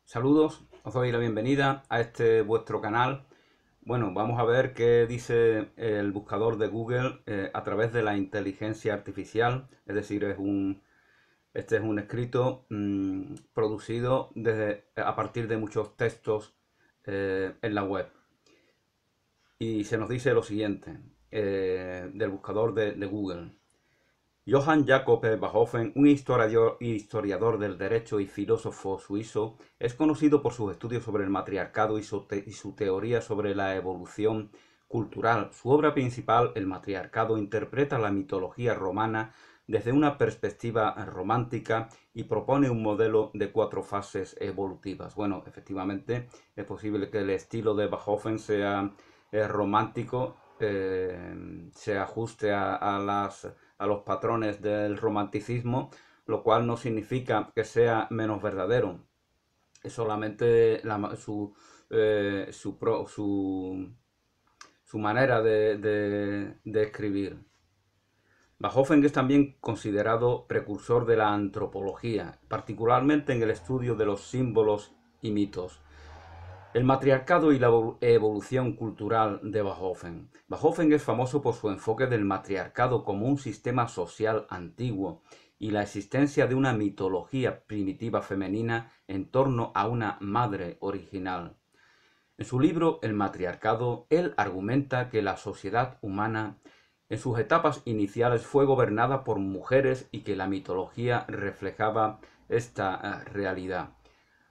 Saludos, os doy la bienvenida a este vuestro canal. Bueno, vamos a ver qué dice el buscador de Google a través de la inteligencia artificial. Es decir, este es un escrito producido a partir de muchos textos en la web. Y se nos dice lo siguiente del buscador de Google. Johann Jakob Bachofen, un historiador del derecho y filósofo suizo, es conocido por sus estudios sobre el matriarcado y su teoría sobre la evolución cultural. Su obra principal, El matriarcado, interpreta la mitología romana desde una perspectiva romántica y propone un modelo de 4 fases evolutivas. Bueno, efectivamente, es posible que el estilo de Bachofen sea romántico, se ajuste a los patrones del romanticismo, lo cual no significa que sea menos verdadero. Es solamente su manera de escribir. Bachofen es también considerado precursor de la antropología, particularmente en el estudio de los símbolos y mitos. El matriarcado y la evolución cultural de Bachofen. Bachofen es famoso por su enfoque del matriarcado como un sistema social antiguo y la existencia de una mitología primitiva femenina en torno a una madre original. En su libro El matriarcado, él argumenta que la sociedad humana en sus etapas iniciales fue gobernada por mujeres y que la mitología reflejaba esta realidad.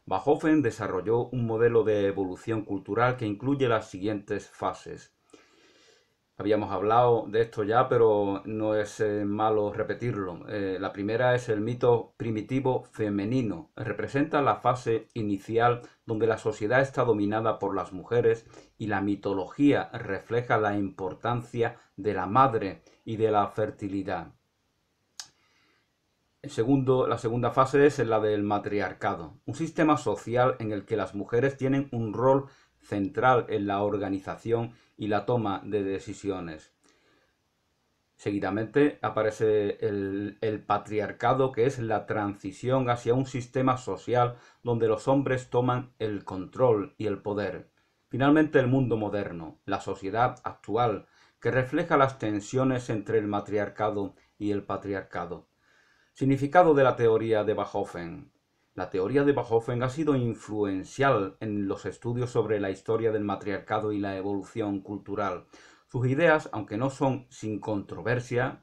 Bachofen desarrolló un modelo de evolución cultural que incluye las siguientes fases. Habíamos hablado de esto ya, pero no es malo repetirlo. La primera es el mito primitivo femenino. Representa la fase inicial donde la sociedad está dominada por las mujeres y la mitología refleja la importancia de la madre y de la fertilidad. La segunda fase es la del matriarcado, un sistema social en el que las mujeres tienen un rol central en la organización y la toma de decisiones. Seguidamente aparece el patriarcado, que es la transición hacia un sistema social donde los hombres toman el control y el poder. Finalmente, el mundo moderno, la sociedad actual, que refleja las tensiones entre el matriarcado y el patriarcado. Significado de la teoría de Bachofen. La teoría de Bachofen ha sido influencial en los estudios sobre la historia del matriarcado y la evolución cultural. Sus ideas, aunque no son sin controversiales,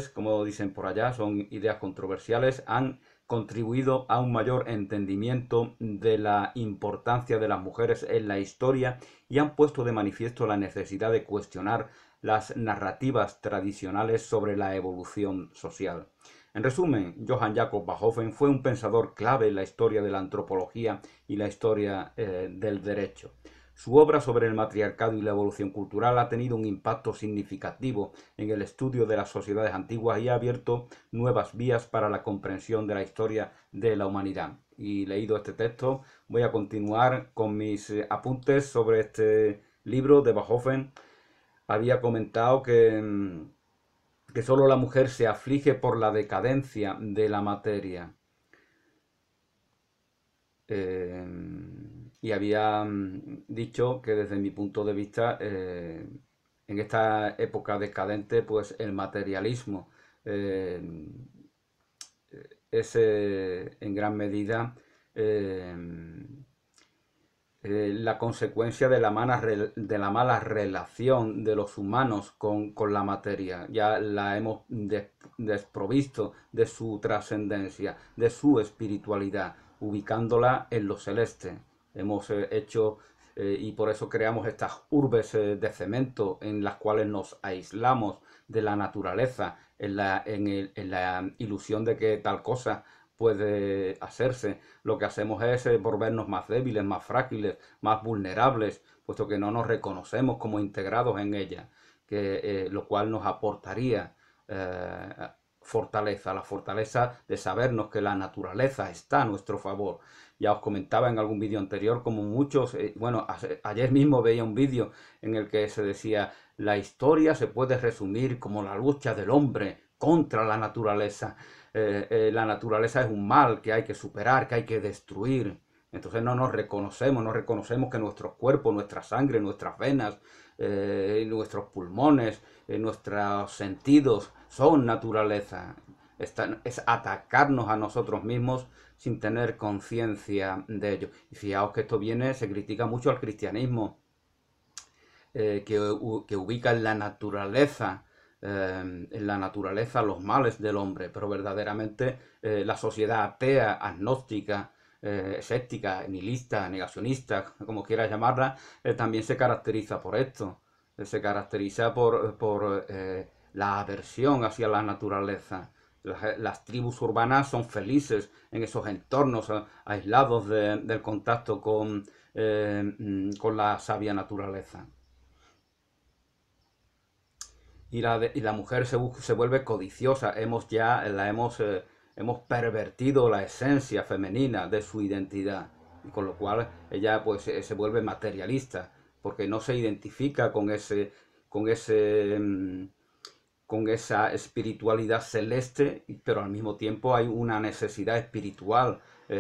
como dicen por allá, son ideas controversiales, han contribuido a un mayor entendimiento de la importancia de las mujeres en la historia y han puesto de manifiesto la necesidad de cuestionar las narrativas tradicionales sobre la evolución social. En resumen, Johann Jakob Bachofen fue un pensador clave en la historia de la antropología y la historia del derecho. Su obra sobre el matriarcado y la evolución cultural ha tenido un impacto significativo en el estudio de las sociedades antiguas y ha abierto nuevas vías para la comprensión de la historia de la humanidad. Y leído este texto, voy a continuar con mis apuntes sobre este libro de Bachofen. Había comentado que solo la mujer se aflige por la decadencia de la materia. Y había dicho que desde mi punto de vista, en esta época decadente, pues el materialismo eh, es en gran medida eh, la consecuencia de de la mala relación de los humanos con la materia. Ya la hemos desprovisto de su trascendencia, de su espiritualidad, ubicándola en lo celeste. Hemos hecho y por eso creamos estas urbes de cemento en las cuales nos aislamos de la naturaleza, en la ilusión de que tal cosa puede hacerse. Lo que hacemos es volvernos más débiles, más frágiles, más vulnerables, puesto que no nos reconocemos como integrados en ella, lo cual nos aportaría fortaleza, la fortaleza de sabernos que la naturaleza está a nuestro favor. Ya os comentaba en algún vídeo anterior como muchos, ayer mismo veía un vídeo en el que se decía: la historia se puede resumir como la lucha del hombre contra la naturaleza. la naturaleza es un mal que hay que superar, que hay que destruir. Entonces no reconocemos que nuestros cuerpos, nuestra sangre, nuestras venas, nuestros pulmones, nuestros sentidos son naturaleza. Es atacarnos a nosotros mismos sin tener conciencia de ello. Y fijaos que esto se critica mucho al cristianismo, que ubica en la naturaleza los males del hombre, pero verdaderamente la sociedad atea, agnóstica, escéptica, nihilista, negacionista, como quieras llamarla, también se caracteriza por esto. Se caracteriza por la aversión hacia la naturaleza. Las tribus urbanas son felices en esos entornos aislados del contacto con la sabia naturaleza. Y la mujer se vuelve codiciosa. Hemos pervertido la esencia femenina de su identidad. Y con lo cual ella pues se vuelve materialista, porque no se identifica con esa espiritualidad celeste, pero al mismo tiempo hay una necesidad espiritual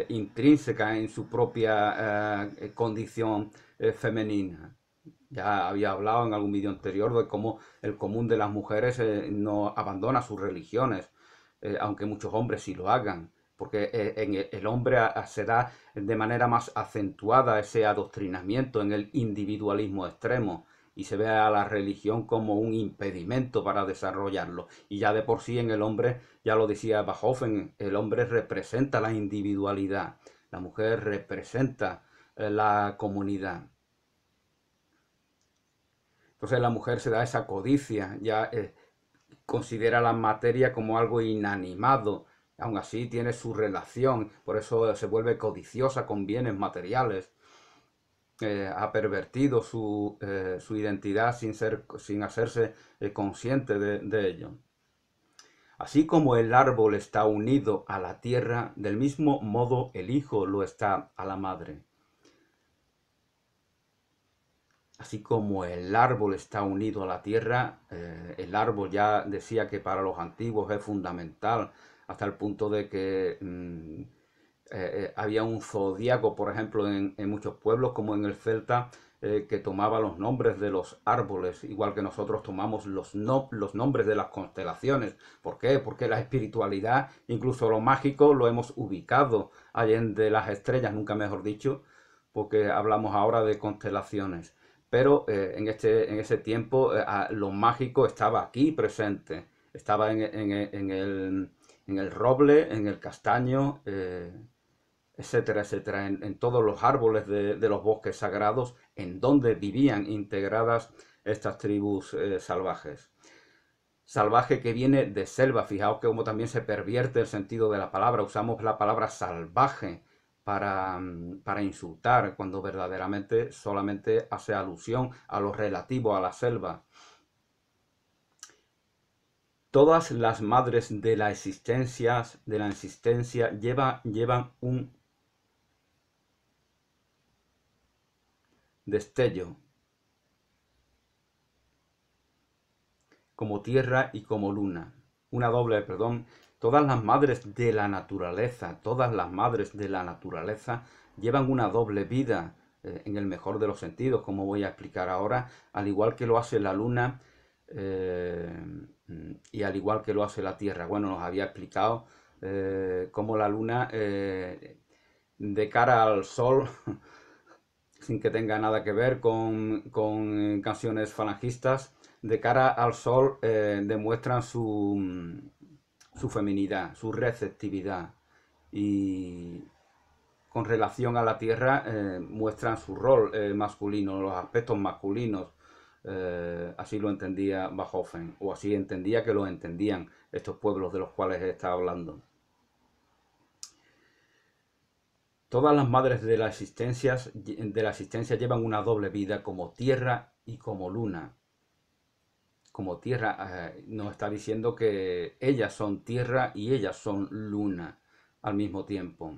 intrínseca en su propia condición femenina. Ya había hablado en algún vídeo anterior de cómo el común de las mujeres no abandona sus religiones, aunque muchos hombres sí lo hagan, porque en el hombre se da de manera más acentuada ese adoctrinamiento en el individualismo extremo y se ve a la religión como un impedimento para desarrollarlo. Y ya de por sí en el hombre, ya lo decía Bachofen, el hombre representa la individualidad, la mujer representa la comunidad. Entonces la mujer se da esa codicia, ya considera la materia como algo inanimado, aún así tiene su relación, por eso se vuelve codiciosa con bienes materiales. Ha pervertido su identidad sin hacerse consciente de ello. Así como el árbol está unido a la tierra, del mismo modo el hijo lo está a la madre. Así como el árbol está unido a la tierra, el árbol ya decía que para los antiguos es fundamental, hasta el punto de que había un zodíaco, por ejemplo, en muchos pueblos, como en el Celta, que tomaba los nombres de los árboles, igual que nosotros tomamos los nombres de las constelaciones. ¿Por qué? Porque la espiritualidad, incluso lo mágico, lo hemos ubicado allende las estrellas, nunca mejor dicho, porque hablamos ahora de constelaciones. Pero en ese tiempo lo mágico estaba aquí presente, estaba en el roble, en el castaño, etcétera, etcétera, en todos los árboles de los bosques sagrados, en donde vivían integradas estas tribus salvajes. Salvaje que viene de selva, fijaos que como también se pervierte el sentido de la palabra, usamos la palabra salvaje para insultar, cuando verdaderamente solamente hace alusión a lo relativo a la selva. Todas las madres de la existencia llevan un destello, como tierra y como luna. Todas las madres de la naturaleza, llevan una doble vida, en el mejor de los sentidos, como voy a explicar ahora, al igual que lo hace la luna y al igual que lo hace la tierra. Bueno, nos había explicado cómo la luna, de cara al sol, sin que tenga nada que ver con canciones falangistas, de cara al sol demuestran su feminidad, su receptividad, y con relación a la tierra muestran su rol masculino, los aspectos masculinos. Así lo entendía Bachofen, o así entendía que lo entendían estos pueblos de los cuales he estado hablando. Todas las madres de la existencia llevan una doble vida, como tierra y como luna. Como tierra, nos está diciendo que ellas son tierra y ellas son luna al mismo tiempo.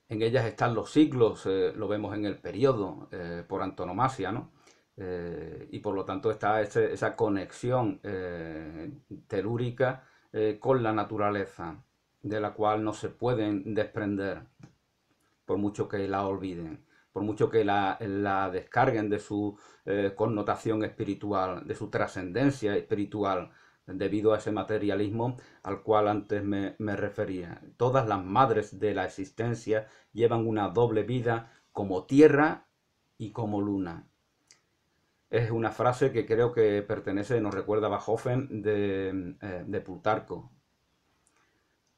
En ellas están los siglos, lo vemos en el periodo por antonomasia, ¿no? Y por lo tanto está esa conexión telúrica con la naturaleza, de la cual no se pueden desprender, por mucho que la olviden, por mucho que la descarguen de su connotación espiritual, de su trascendencia espiritual, debido a ese materialismo al cual antes me refería. Todas las madres de la existencia llevan una doble vida como tierra y como luna. Es una frase que creo que pertenece, nos recuerda a Bachofen, de Plutarco.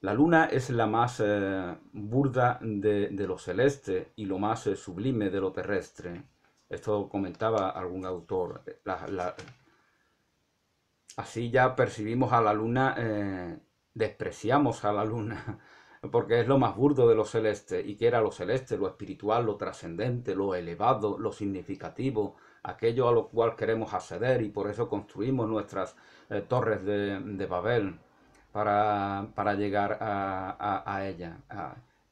La luna es la más burda de lo celeste y lo más sublime de lo terrestre. Esto comentaba algún autor. Así ya percibimos a la luna, despreciamos a la luna, porque es lo más burdo de lo celeste. ¿Y qué era lo celeste? Lo espiritual, lo trascendente, lo elevado, lo significativo, aquello a lo cual queremos acceder, y por eso construimos nuestras torres de Babel para llegar a ella.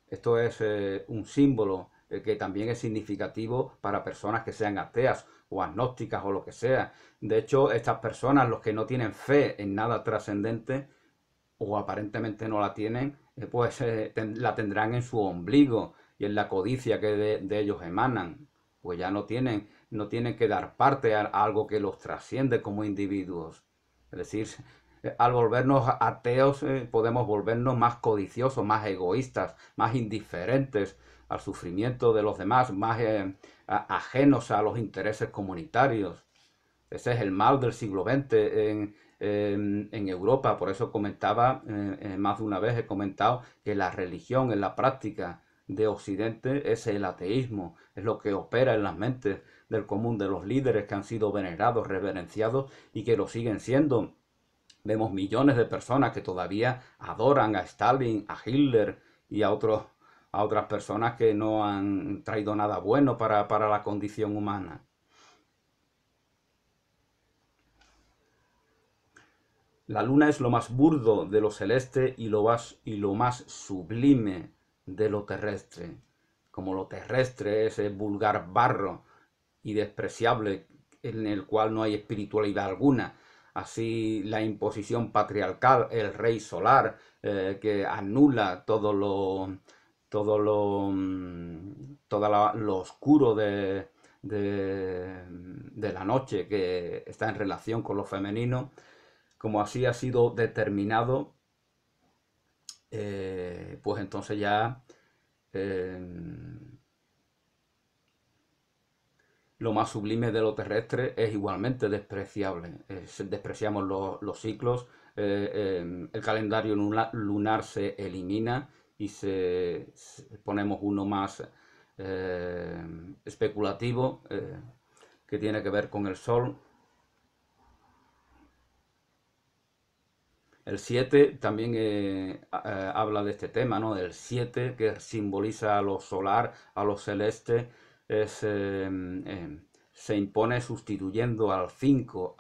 Esto es un símbolo que también es significativo para personas que sean ateas o agnósticas o lo que sea. De hecho, estas personas, los que no tienen fe en nada trascendente, o aparentemente no la tienen, pues la tendrán en su ombligo y en la codicia que de ellos emanan. Pues ya no tienen que dar parte a algo que los trasciende como individuos. Es decir, al volvernos ateos, podemos volvernos más codiciosos, más egoístas, más indiferentes al sufrimiento de los demás, más ajenos a los intereses comunitarios. Ese es el mal del siglo XX en Europa. Por eso comentaba, más de una vez he comentado, que la religión en la práctica de Occidente es el ateísmo, es lo que opera en las mentes del común de los líderes que han sido venerados, reverenciados y que lo siguen siendo. Vemos millones de personas que todavía adoran a Stalin, a Hitler y a otras personas que no han traído nada bueno para la condición humana. La luna es lo más burdo de lo celeste y lo más sublime de lo terrestre. Como lo terrestre es el vulgar barro y despreciable en el cual no hay espiritualidad alguna. Así la imposición patriarcal, el rey solar, que anula lo oscuro de la noche, que está en relación con lo femenino, como así ha sido determinado, pues entonces ya lo más sublime de lo terrestre es igualmente despreciable. Despreciamos los ciclos, el calendario lunar se elimina y ponemos uno más especulativo, que tiene que ver con el sol. El 7 también habla de este tema, ¿no? El 7, que simboliza a lo solar, a lo celeste, se impone sustituyendo al 5,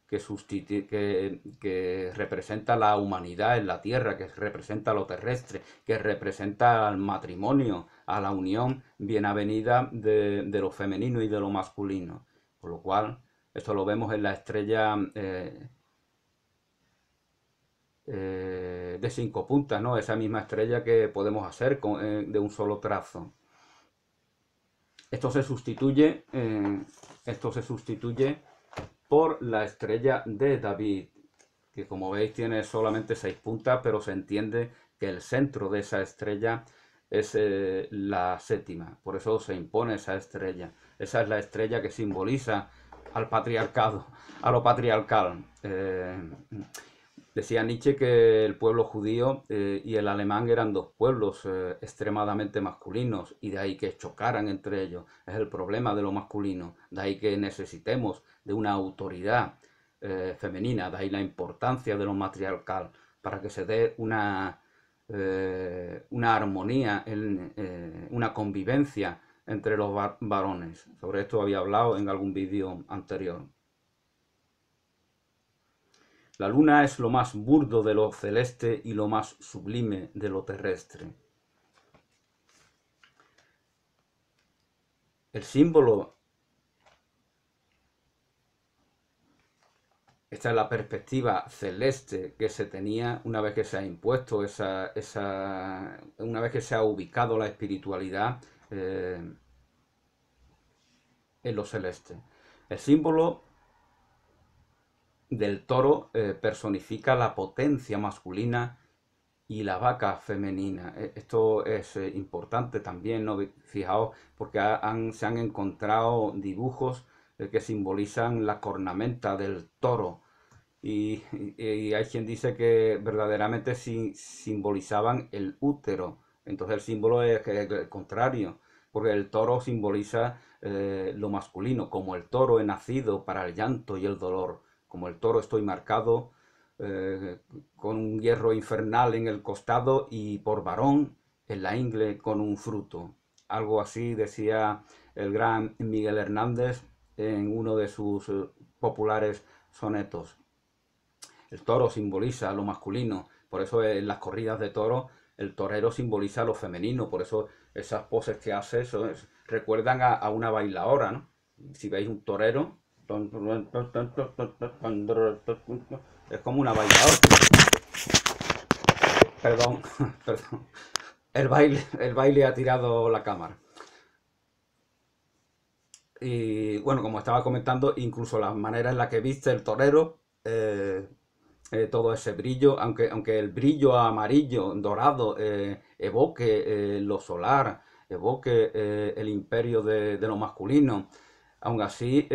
que representa la humanidad en la tierra, que representa lo terrestre, que representa al matrimonio, a la unión bien avenida de lo femenino y de lo masculino. Por lo cual, esto lo vemos en la estrella de 5 puntas, ¿no? Esa misma estrella que podemos hacer de un solo trazo. Esto se sustituye por la estrella de David, que como veis tiene solamente 6 puntas, pero se entiende que el centro de esa estrella es la séptima. Por eso se impone esa estrella. Esa es la estrella que simboliza al patriarcado, a lo patriarcal. Decía Nietzsche que el pueblo judío y el alemán eran dos pueblos extremadamente masculinos, y de ahí que chocaran entre ellos. Es el problema de lo masculino. De ahí que necesitemos de una autoridad femenina. De ahí la importancia de lo matriarcal, para que se dé una armonía, una convivencia entre los varones. Sobre esto había hablado en algún vídeo anterior. La luna es lo más burdo de lo celeste y lo más sublime de lo terrestre. El símbolo esta es la perspectiva celeste que se tenía una vez que se ha impuesto una vez que se ha ubicado la espiritualidad en lo celeste. El símbolo del toro personifica la potencia masculina y la vaca femenina. Esto es importante también, ¿no? Fijaos, porque se han encontrado dibujos que simbolizan la cornamenta del toro. Y hay quien dice que verdaderamente simbolizaban el útero. Entonces el símbolo es el contrario, porque el toro simboliza lo masculino. Como el toro he nacido para el llanto y el dolor. Como el toro estoy marcado con un hierro infernal en el costado y por varón en la ingle con un fruto. Algo así decía el gran Miguel Hernández en uno de sus populares sonetos. El toro simboliza lo masculino, por eso en las corridas de toros el torero simboliza lo femenino, por eso esas poses que hace recuerdan a una bailaora, ¿no? Si veis un torero, es como una bailaora. Perdón, perdón. El baile ha tirado la cámara. Y bueno, como estaba comentando, incluso la manera en la que viste el torero, todo ese brillo, aunque el brillo amarillo, dorado, evoque lo solar, evoque el imperio de lo masculino, aún así,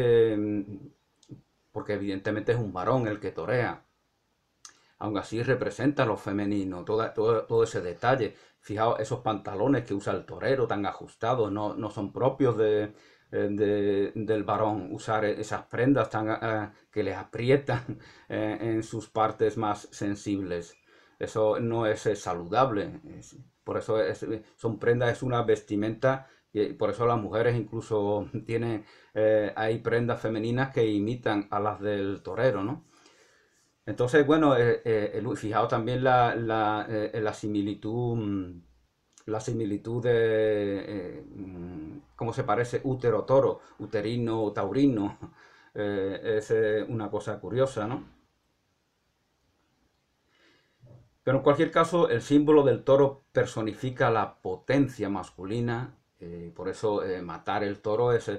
porque evidentemente es un varón el que torea, aún así representa lo femenino, todo ese detalle. Fijaos, esos pantalones que usa el torero tan ajustados, no son propios del varón usar esas prendas que les aprietan en sus partes más sensibles. Eso no es saludable. Por eso son prendas, es una vestimenta. Y por eso las mujeres incluso tienen, hay prendas femeninas que imitan a las del torero, ¿no? Entonces, bueno, fijaos también la similitud de cómo se parece útero-toro, uterino-taurino. Es una cosa curiosa, ¿no? Pero en cualquier caso, el símbolo del toro personifica la potencia masculina. Por eso matar el toro es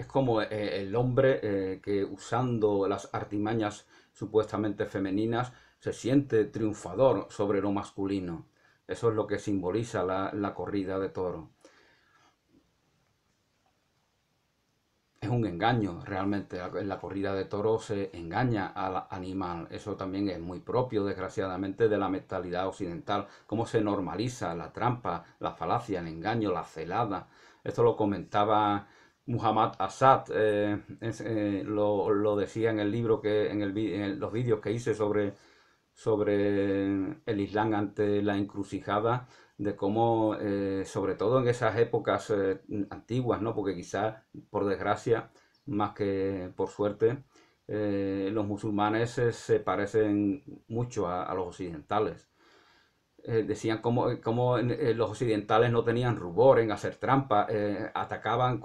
como el hombre que usando las artimañas supuestamente femeninas se siente triunfador sobre lo masculino. Eso es lo que simboliza la corrida de toro. Es un engaño, realmente. En la corrida de toros se engaña al animal. Eso también es muy propio, desgraciadamente, de la mentalidad occidental. Cómo se normaliza la trampa, la falacia, el engaño, la celada. Esto lo comentaba Muhammad Asad, lo decía en el libro, en los vídeos que hice sobre el Islam ante la encrucijada, de cómo, sobre todo en esas épocas antiguas, ¿no? Porque quizás, por desgracia, más que por suerte, los musulmanes se parecen mucho a los occidentales. Decían cómo los occidentales no tenían rubor en hacer trampa, atacaban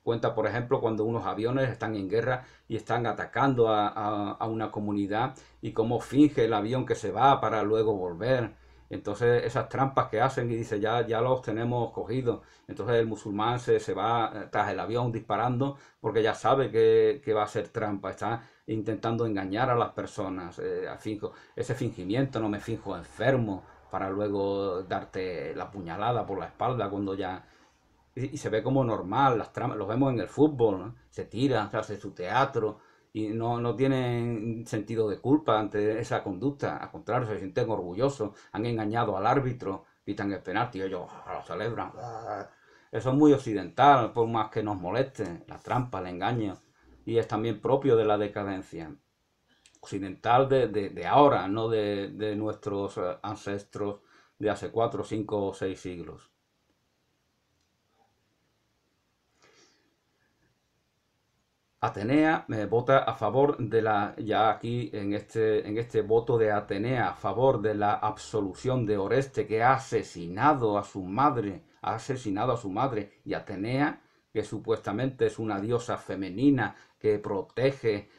cuenta por ejemplo cuando unos aviones están en guerra y están atacando a una comunidad y cómo finge el avión que se va para luego volver. Entonces esas trampas que hacen y dice ya los tenemos cogidos. Entonces el musulmán se va tras el avión disparando porque ya sabe que va a ser trampa, está intentando engañar a las personas. Ese fingimiento, no me finjo enfermo para luego darte la puñalada por la espalda cuando ya... Y se ve como normal, las tramas, los vemos en el fútbol, ¿no? Se tiran, hace su teatro y no tienen sentido de culpa ante esa conducta. Al contrario, se sienten orgullosos, han engañado al árbitro, pitan el penalti y ellos lo celebran. Eso es muy occidental, por más que nos moleste, la trampa, el engaño, y es también propio de la decadencia occidental de ahora, no de nuestros ancestros de hace 4, 5 o 6 siglos. Atenea vota a favor ya aquí en este voto de Atenea, a favor de la absolución de Oreste, que ha asesinado a su madre, y Atenea, que supuestamente es una diosa femenina que protege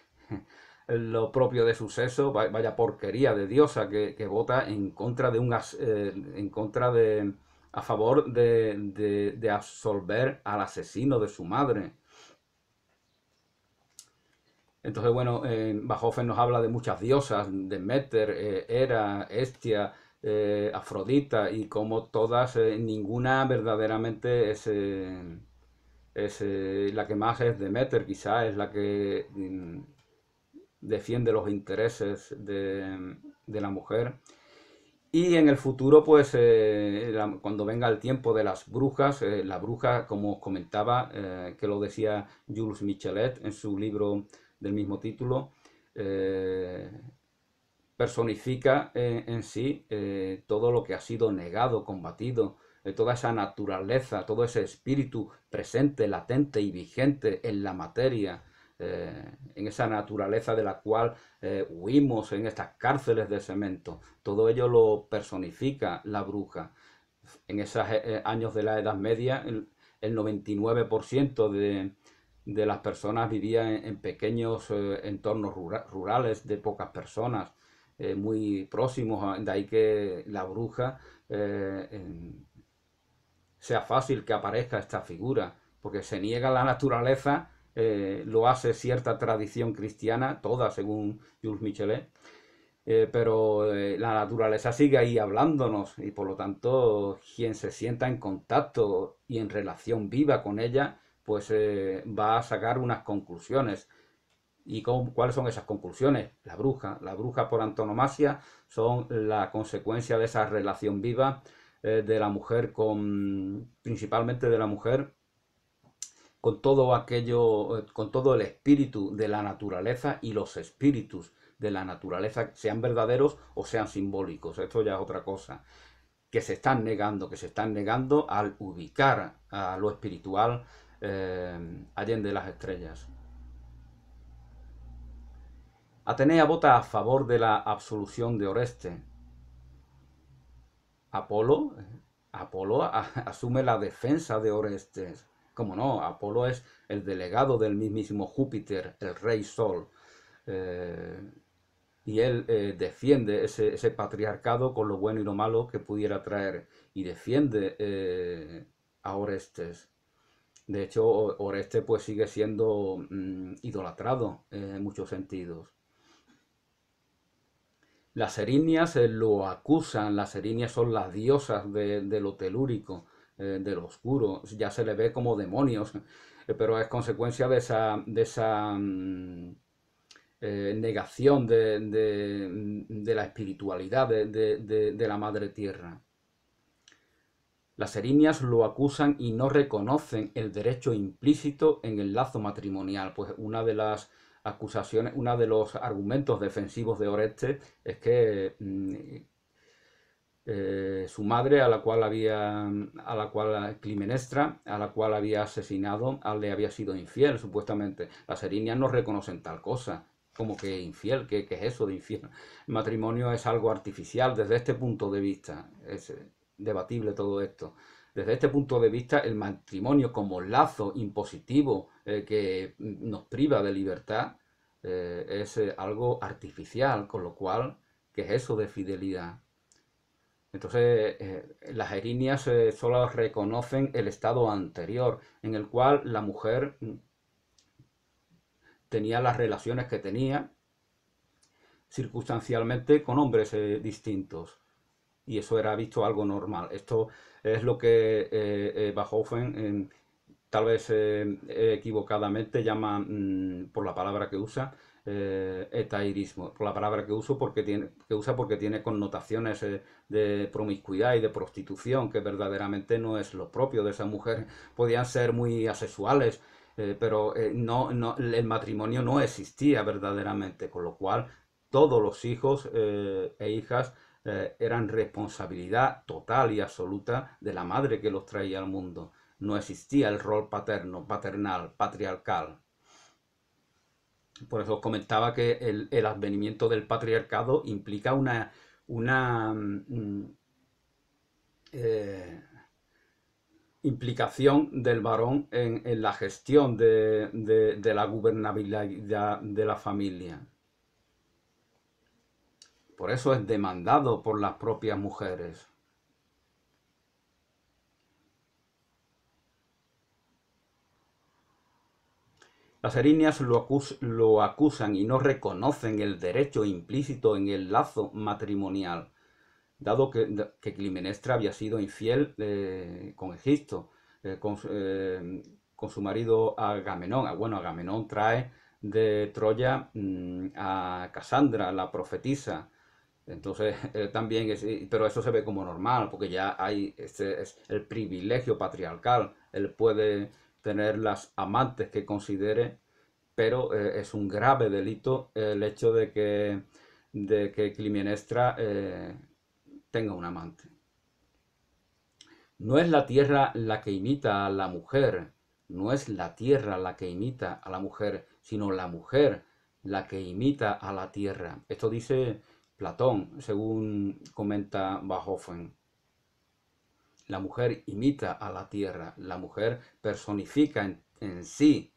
lo propio de su sexo, vaya porquería de diosa que vota en contra de a favor de absolver al asesino de su madre. Entonces, bueno, Bachofen nos habla de muchas diosas, Demeter, Hera, Hestia, Afrodita, y como todas, ninguna verdaderamente es la que más es Demeter, quizá es la que defiende los intereses de la mujer. Y en el futuro, pues, cuando venga el tiempo de las brujas, la bruja, como os comentaba, que lo decía Jules Michelet en su libro del mismo título, personifica en sí todo lo que ha sido negado, combatido, toda esa naturaleza, todo ese espíritu presente, latente y vigente en la materia, en esa naturaleza de la cual huimos en estas cárceles de cemento. Todo ello lo personifica la bruja. En esos años de la Edad Media, el 99% de las personas vivían en pequeños entornos rurales de pocas personas, muy próximos, de ahí que la bruja sea fácil que aparezca esta figura, porque se niega la naturaleza, lo hace cierta tradición cristiana, toda según Jules Michelet, pero la naturaleza sigue ahí hablándonos y por lo tanto quien se sienta en contacto y en relación viva con ella, pues va a sacar unas conclusiones. ¿Y cuáles son esas conclusiones? La bruja por antonomasia son la consecuencia de esa relación viva de la mujer principalmente de la mujer, con todo aquello, con todo el espíritu de la naturaleza y los espíritus de la naturaleza, sean verdaderos o sean simbólicos. Esto ya es otra cosa. Que se están negando al ubicar a lo espiritual allende las estrellas. Atenea vota a favor de la absolución de Oreste. Apolo asume la defensa de Orestes. Como no, Apolo es el delegado del mismísimo Júpiter, el rey Sol. Y él defiende ese patriarcado con lo bueno y lo malo que pudiera traer. Y defiende a Orestes. De hecho, Orestes pues sigue siendo idolatrado en muchos sentidos. Las erinias lo acusan, las erinias son las diosas de lo telúrico, de lo oscuro, ya se le ve como demonios, pero es consecuencia de esa negación de la espiritualidad de la Madre Tierra. Las erinias lo acusan y no reconocen el derecho implícito en el lazo matrimonial, pues una de las acusaciones, uno de los argumentos defensivos de Orestes es que su madre, a la cual Climenestra, a la cual había asesinado, le había sido infiel, supuestamente. Las erinias no reconocen tal cosa, como que infiel, ¿qué es eso de infiel? El matrimonio es algo artificial desde este punto de vista, es debatible todo esto. Desde este punto de vista, el matrimonio como lazo impositivo que nos priva de libertad es algo artificial, con lo cual, ¿qué es eso de fidelidad? Entonces, las erinias solo reconocen el estado anterior, en el cual la mujer tenía las relaciones que tenía circunstancialmente con hombres distintos. Y eso era visto algo normal. Esto es lo que Bachofen, tal vez equivocadamente, llama, por la palabra que usa, etairismo, por la palabra que usa porque tiene connotaciones de promiscuidad y de prostitución, que verdaderamente no es lo propio de esa mujer. Podían ser muy asexuales, pero el matrimonio no existía verdaderamente, con lo cual todos los hijos e hijas eran responsabilidad total y absoluta de la madre que los traía al mundo. No existía el rol paterno, paternal, patriarcal. Por eso os comentaba que el advenimiento del patriarcado implica una implicación del varón en la gestión de la gobernabilidad de la familia. Por eso es demandado por las propias mujeres. Las erinias lo acusan y no reconocen el derecho implícito en el lazo matrimonial, dado que Clitemnestra había sido infiel con Egipto, con su marido Agamenón. Bueno, Agamenón trae de Troya a Casandra, la profetisa. Entonces, también pero eso se ve como normal, porque ya hay es el privilegio patriarcal. Él puede tener las amantes que considere, pero es un grave delito el hecho de que Clitemnestra tenga un amante. No es la tierra la que imita a la mujer, no es la tierra la que imita a la mujer, sino la mujer la que imita a la tierra. Esto dice Platón, según comenta Bachofen. La mujer imita a la tierra, la mujer personifica en sí,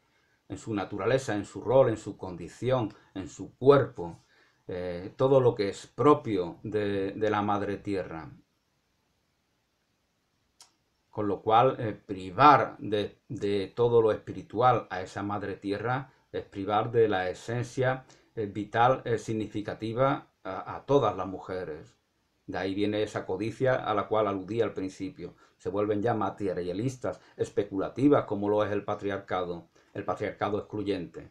en su naturaleza, en su rol, en su condición, en su cuerpo, todo lo que es propio de la madre tierra. Con lo cual, privar de todo lo espiritual a esa madre tierra es privar de la esencia vital significativa a todas las mujeres. De ahí viene esa codicia a la cual aludí al principio. Se vuelven ya materialistas, especulativas, como lo es el patriarcado excluyente.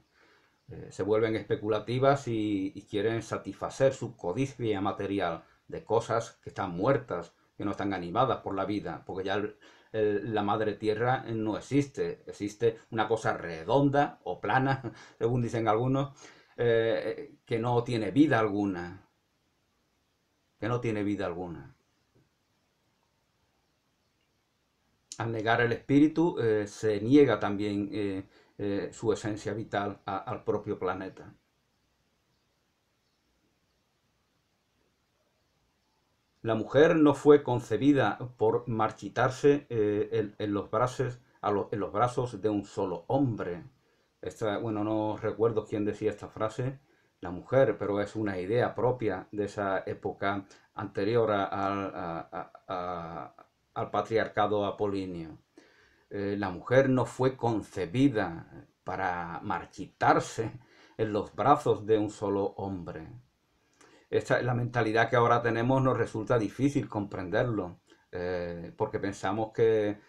Se vuelven especulativas y quieren satisfacer su codicia material de cosas que están muertas, que no están animadas por la vida, porque ya la madre tierra no existe. Existe una cosa redonda o plana, según dicen algunos, que no tiene vida alguna. Que no tiene vida alguna. Al negar el espíritu, se niega también su esencia vital al propio planeta. La mujer no fue concebida por marchitarse en los brazos de un solo hombre. Bueno, no recuerdo quién decía esta frase, la mujer, pero es una idea propia de esa época anterior al patriarcado apolíneo. La mujer no fue concebida para marchitarse en los brazos de un solo hombre. La mentalidad que ahora tenemos nos resulta difícil comprenderlo, porque pensamos que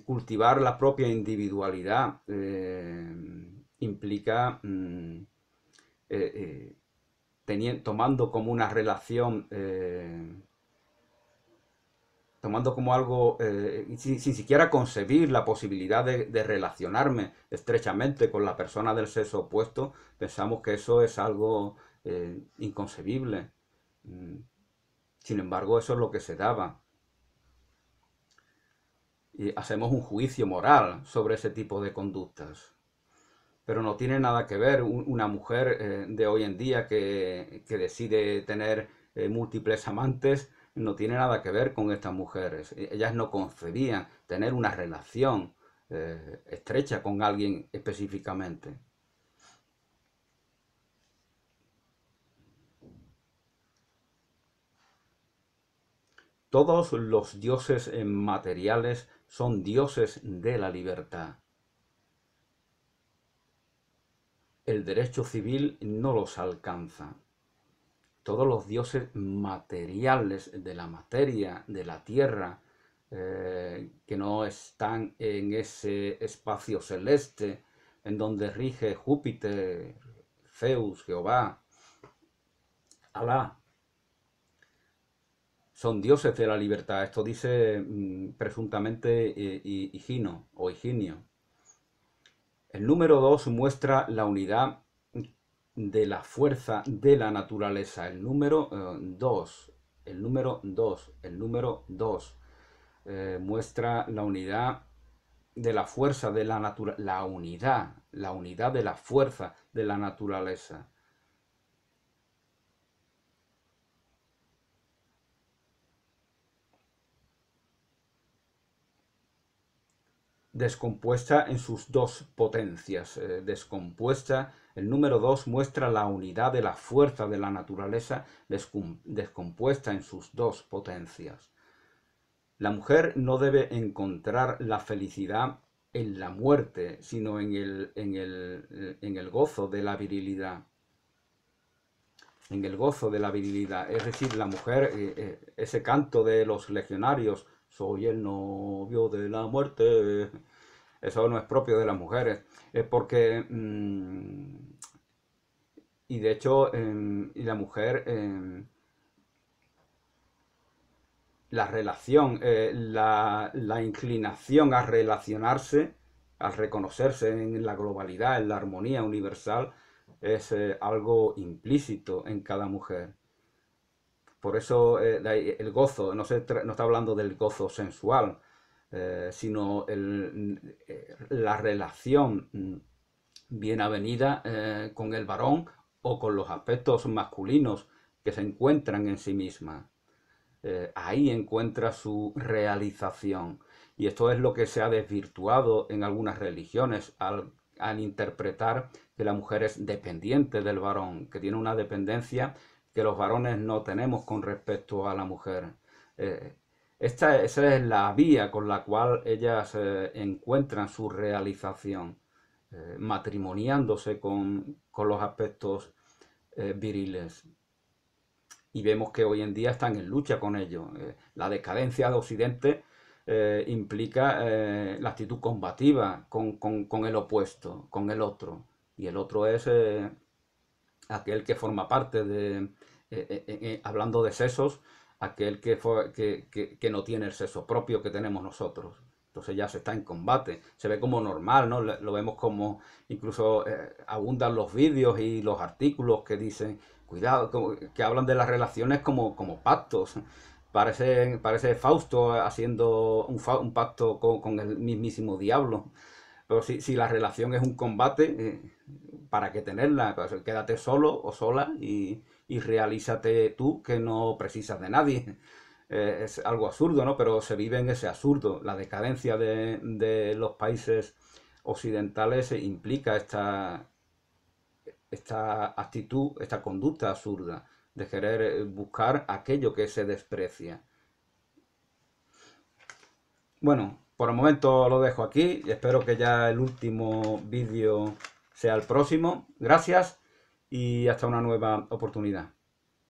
cultivar la propia individualidad implica tomando como una relación, tomando como algo, sin siquiera concebir la posibilidad de relacionarme estrechamente con la persona del sexo opuesto, pensamos que eso es algo inconcebible. Sin embargo, eso es lo que se daba. Y hacemos un juicio moral sobre ese tipo de conductas. Pero no tiene nada que ver una mujer de hoy en día que decide tener múltiples amantes, no tiene nada que ver con estas mujeres. Ellas no concebían tener una relación estrecha con alguien específicamente. Todos los dioses materiales son dioses de la libertad. El derecho civil no los alcanza. Todos los dioses materiales de la materia, de la tierra, que no están en ese espacio celeste en donde rige Júpiter, Zeus, Jehová, Alá, son dioses de la libertad. Esto dice presuntamente Higino o Higinio. El número 2 muestra la unidad de la fuerza de la naturaleza. El número 2, el número 2, el número 2 muestra la unidad de la fuerza de la naturaleza, la unidad de la fuerza de la naturaleza. Descompuesta en sus dos potencias, descompuesta El número 2 muestra la unidad de la fuerza de la naturaleza descompuesta en sus dos potencias. La mujer no debe encontrar la felicidad en la muerte, sino en el gozo de la virilidad. En el gozo de la virilidad. Es decir, la mujer, ese canto de los legionarios, soy el novio de la muerte, eso no es propio de las mujeres. Es porque, y de hecho, y la mujer, la relación, la inclinación a relacionarse, a reconocerse en la globalidad, en la armonía universal, es algo implícito en cada mujer. Por eso el gozo, no está hablando del gozo sensual, sino la relación bien avenida con el varón o con los aspectos masculinos que se encuentran en sí misma. Ahí encuentra su realización. Y esto es lo que se ha desvirtuado en algunas religiones al interpretar que la mujer es dependiente del varón, que tiene una dependencia que los varones no tenemos con respecto a la mujer. Esa es la vía con la cual ellas encuentran su realización, matrimoniándose con los aspectos viriles. Y vemos que hoy en día están en lucha con ello. La decadencia de Occidente implica la actitud combativa con el opuesto, con el otro. Y el otro es aquel que forma parte de, hablando de sexos, aquel que no tiene el sexo propio que tenemos nosotros. Entonces ya se está en combate, se ve como normal, ¿no? Lo vemos como, incluso abundan los vídeos y los artículos que dicen, cuidado, que hablan de las relaciones como pactos. Parece Fausto haciendo un pacto con el mismísimo diablo. Pero si la relación es un combate, ¿para qué tenerla? Pues quédate solo o sola y realízate tú, que no precisas de nadie. Es algo absurdo, ¿no? Pero se vive en ese absurdo. La decadencia de los países occidentales implica esta actitud, esta conducta absurda de querer buscar aquello que se desprecia. Bueno, por el momento lo dejo aquí. Espero que ya el último vídeo sea el próximo. Gracias y hasta una nueva oportunidad.